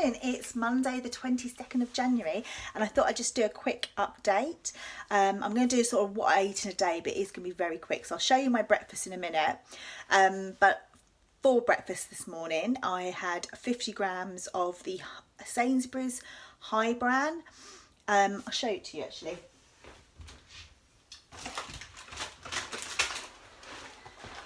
morning. It's Monday the 22nd of January and I thought I'd just do a quick update. I'm going to do sort of what I eat in a day, but it's going to be very quick, so I'll show you my breakfast in a minute. But for breakfast this morning I had 50 grams of the Sainsbury's High Bran. I'll show it to you actually.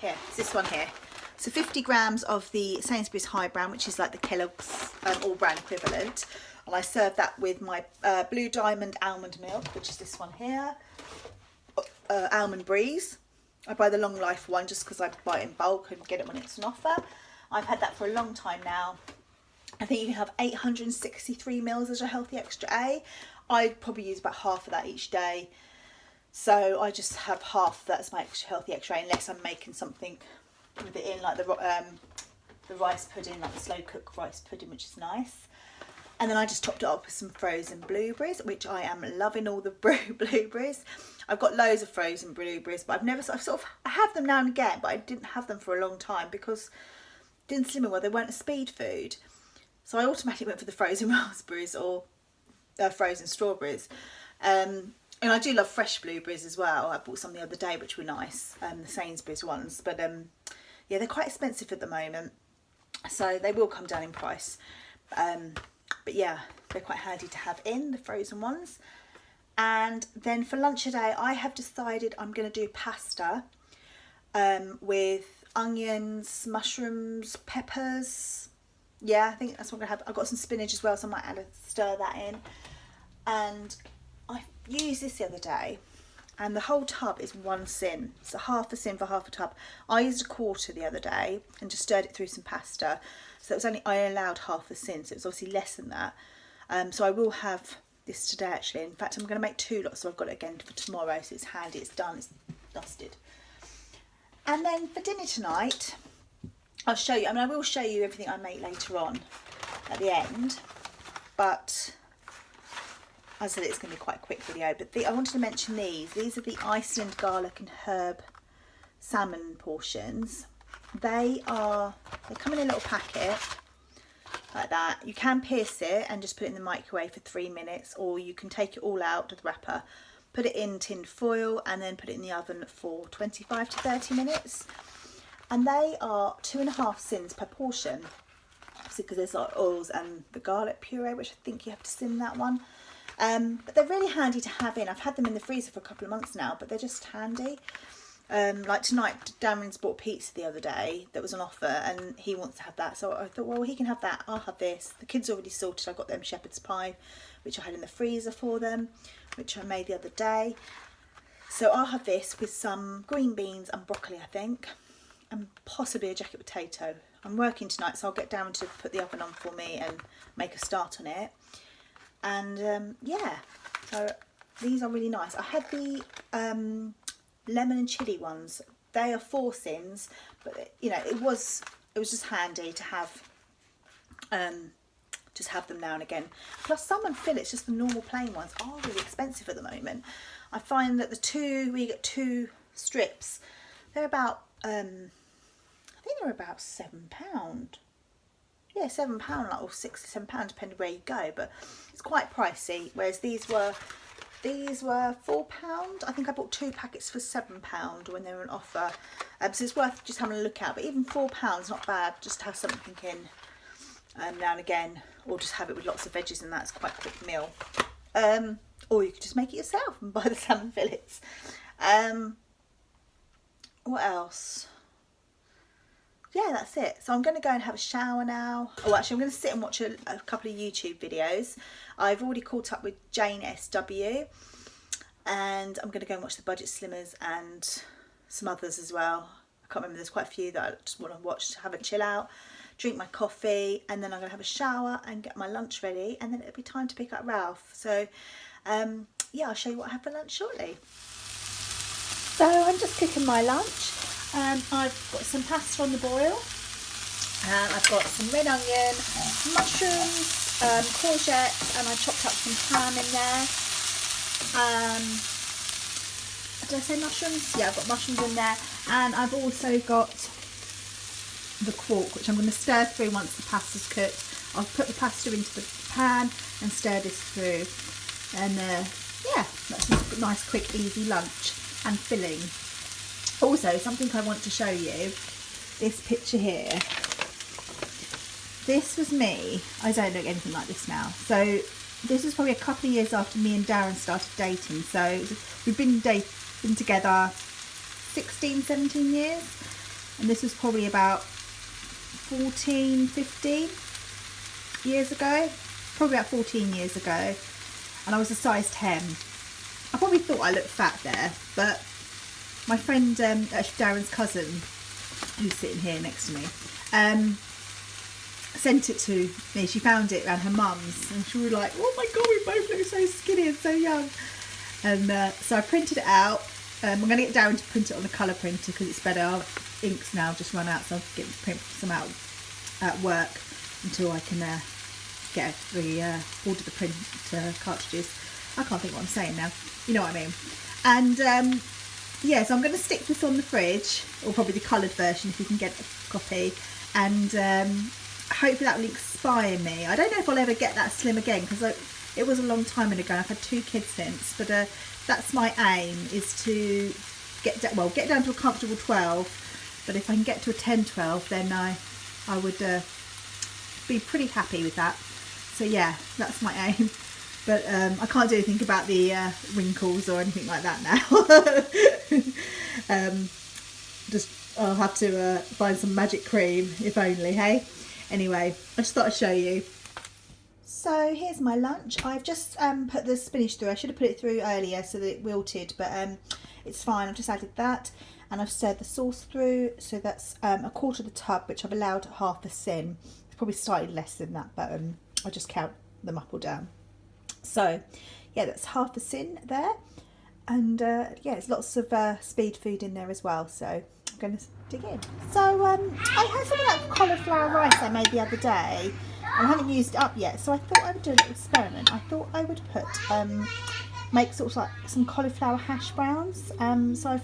Here, it's this one here. So 50 grams of the Sainsbury's High Bran, which is like the Kellogg's All Bran equivalent. And I serve that with my Blue Diamond almond milk, which is this one here. Almond Breeze. I buy the long life one just because I buy it in bulk and get it when it's on offer. I've had that for a long time now. I think you can have 863 mils as a healthy extra A. I'd probably use about half of that each day. So I just have half of that as my extra healthy extra A, unless I'm making something with it in, like the rice pudding, like the slow cook rice pudding, which is nice. And then I just topped it up with some frozen blueberries, which I am loving all the blueberries. I've got loads of frozen blueberries, but I have them now and again, but I didn't have them for a long time because didn't slim well, they weren't a speed food. So I automatically went for the frozen raspberries or frozen strawberries. And I do love fresh blueberries as well. I bought some the other day which were nice, the Sainsbury's ones, but yeah, they're quite expensive at the moment, so they will come down in price. But yeah, they're quite handy to have in, the frozen ones. And then for lunch today I have decided I'm going to do pasta with onions, mushrooms, peppers. Yeah, I think that's what I'm going to have. I've got some spinach as well, so I might stir that in. And I used this the other day and the whole tub is 1 sin, so half a sin for half a tub. I used a quarter the other day and just stirred it through some pasta, so it was only, I allowed half a sin, so it was obviously less than that. So I will have this today actually. In fact, I'm going to make 2 lots, so I've got it again for tomorrow, so it's handy, it's done, it's dusted. And then for dinner tonight I'll show you, I will show you everything I make later on at the end, but I said it's going to be quite a quick video. But I wanted to mention these are the Iceland garlic and herb salmon portions. They come in a little packet like that. You can pierce it and just put it in the microwave for 3 minutes, or you can take it all out of the wrapper, put it in tin foil and then put it in the oven for 25 to 30 minutes. And they are 2.5 sins per portion, obviously because there's like oils and the garlic puree, which I think you have to sin that one. But they're really handy to have in. I've had them in the freezer for a couple of months now, but they're just handy. Like tonight, Darren's bought pizza the other day that was on offer and he wants to have that, so I thought, well, he can have that, I'll have this. The kids already sorted. I got them shepherd's pie, which I had in the freezer for them, which I made the other day. So I'll have this with some green beans and broccoli, I think, and possibly a jacket potato. I'm working tonight, so I'll get Darren to put the oven on for me and make a start on it. And yeah, so these are really nice. I had the lemon and chilli ones. They are 4 sins, but you know, it was just handy to have them now and again. Plus salmon fillets, just the normal plain ones, are really expensive at the moment. I find that where you get 2 strips, they're about I think they're about £7. Yeah, £7, like, or £6 or £7, depending where you go, but it's quite pricey. Whereas these were £4. I think I bought 2 packets for £7 when they were on offer. So it's worth just having a look at. But even £4, not bad. Just to have something in now and again, or just have it with lots of veggies, and that's quite a quick meal. Or you could just make it yourself and buy the salmon fillets. What else? Yeah, that's it. So I'm going to go and have a shower now. Oh, actually, I'm going to sit and watch a couple of YouTube videos. I've already caught up with Jane SW, and I'm going to go and watch the Budget Slimmers and some others as well. I can't remember, there's quite a few that I just want to watch, have a chill out, drink my coffee, and then I'm going to have a shower and get my lunch ready, and then it'll be time to pick up Ralph. So yeah, I'll show you what I have for lunch shortly. So I'm just cooking my lunch. I've got some pasta on the boil, and I've got some red onion, mushrooms, courgette, and I chopped up some ham in there. Did I say mushrooms? Yeah, I've got mushrooms in there, and I've also got the quark, which I'm going to stir through once the pasta's cooked. I'll put the pasta into the pan and stir this through. And yeah, that's a nice, quick, easy lunch and filling. Also, something I want to show you, this picture here. This was me. I don't look anything like this now. So this was probably a couple of years after me and Darren started dating. So we've been together 16, 17 years. And this was probably about 14, 15 years ago. Probably about 14 years ago. And I was a size 10. I probably thought I looked fat there. But my friend, actually Darren's cousin, who's sitting here next to me, sent it to me. She found it around her mum's and she was like, oh my god, we both look so skinny and so young. And so I printed it out. I'm going to get Darren to print it on the colour printer because it's better. Our inks now just run out, so I'll get to print some out at work until I can order the print cartridges. I can't think what I'm saying now. You know what I mean. And yeah, so I'm going to stick this on the fridge, or probably the coloured version if you can get a copy. And hopefully that will inspire me. I don't know if I'll ever get that slim again because it was a long time ago. I've had 2 kids since, but that's my aim, is to get down to a comfortable 12. But if I can get to a 10, 12, then I would be pretty happy with that. So yeah, that's my aim. But I can't do anything about the wrinkles or anything like that now. I'll have to find some magic cream, if only, hey? Anyway, I just thought I'd show you. So here's my lunch. I've just put the spinach through. I should have put it through earlier so that it wilted, but it's fine. I've just added that, and I've stirred the sauce through. So that's a quarter of the tub, which I've allowed half a sin. It's probably slightly less than that, but I'll just count them up or down. So yeah, that's half a sin there, and yeah, there's lots of speed food in there as well. So I'm going to dig in. So I had some of that cauliflower rice I made the other day. I haven't used it up yet, so I thought I would do a little experiment. I thought I would put make sort of like some cauliflower hash browns. So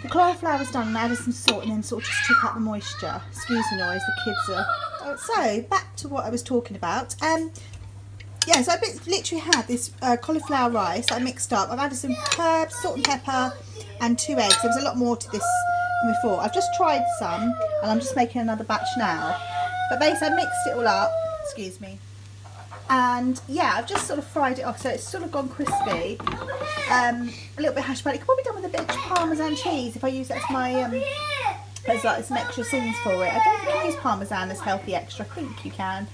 the cauliflower was done and I added some salt and then sort of just took out the moisture. Excuse the noise, the kids are. So back to what I was talking about. Yeah, so I literally had this cauliflower rice I mixed up. I've added some herbs, salt and pepper, and 2 eggs. There was a lot more to this than before. I've just tried some, and I'm just making another batch now. But basically, I mixed it all up. Excuse me. And yeah, I've just sort of fried it off, so it's sort of gone crispy. A little bit hashed brown. It could probably be done with a bit of Parmesan cheese if I use that as my there's like some extra sins for it. I don't think you can use Parmesan as healthy extra. I think you can.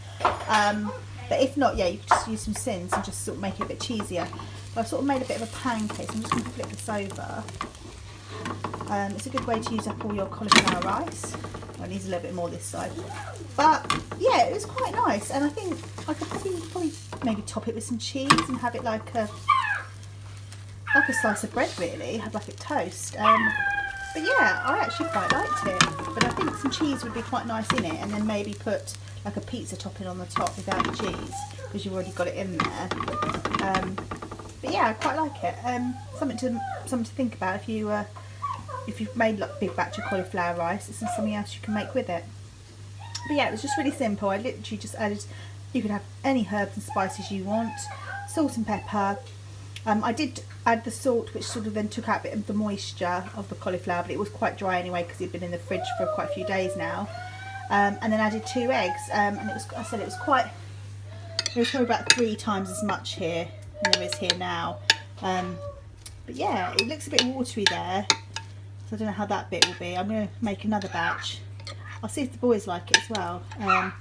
But if not, yeah, you could just use some sins and just sort of make it a bit cheesier. But I've sort of made a bit of a pancake, so I'm just going to flip this over. It's a good way to use up all your cauliflower rice. Well, it needs a little bit more this side. But yeah, it was quite nice, and I think I could probably maybe top it with some cheese and have it like a slice of bread, really. Have like a toast. But yeah, I actually quite liked it. But I think some cheese would be quite nice in it, and then maybe put like a pizza topping on the top without the cheese, because you've already got it in there. But yeah, I quite like it. Something to think about if you've made like a big batch of cauliflower rice. This is something else you can make with it. But yeah, it was just really simple. I literally just added. You could have any herbs and spices you want, salt and pepper. I did add the salt, which sort of then took out a bit of the moisture of the cauliflower, but it was quite dry anyway because it'd been in the fridge for quite a few days now. And then added 2 eggs, and it was, I said it was probably about 3 times as much here than there is here now. But yeah, it looks a bit watery there, so I don't know how that bit will be. I'm going to make another batch. I'll see if the boys like it as well. I'm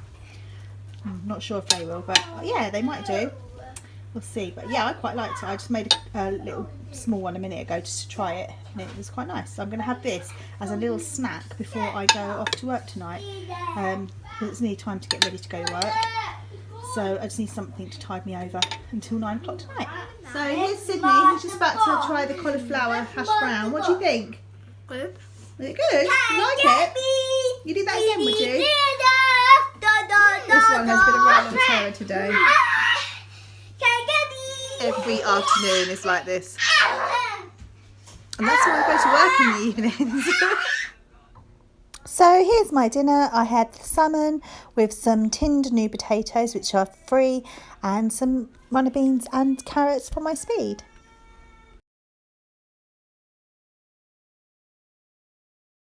not sure if they will, but yeah, they might do. We'll see. But yeah, I quite liked it. I just made a little small one a minute ago just to try it, and it was quite nice. So I'm going to have this as a little snack before I go off to work tonight, because it's nearly time to get ready to go to work. So I just need something to tide me over until 9 o'clock tonight. So here's Sydney, who's just about to try the cauliflower hash brown. What do you think? Good. Is it good? You like it? You do that again, would you? This one has been a roll on terror today. Every afternoon is like this. And that's why I go to work in the evenings. So here's my dinner. I had salmon with some tinned new potatoes, which are free, and some runner beans and carrots for my speed.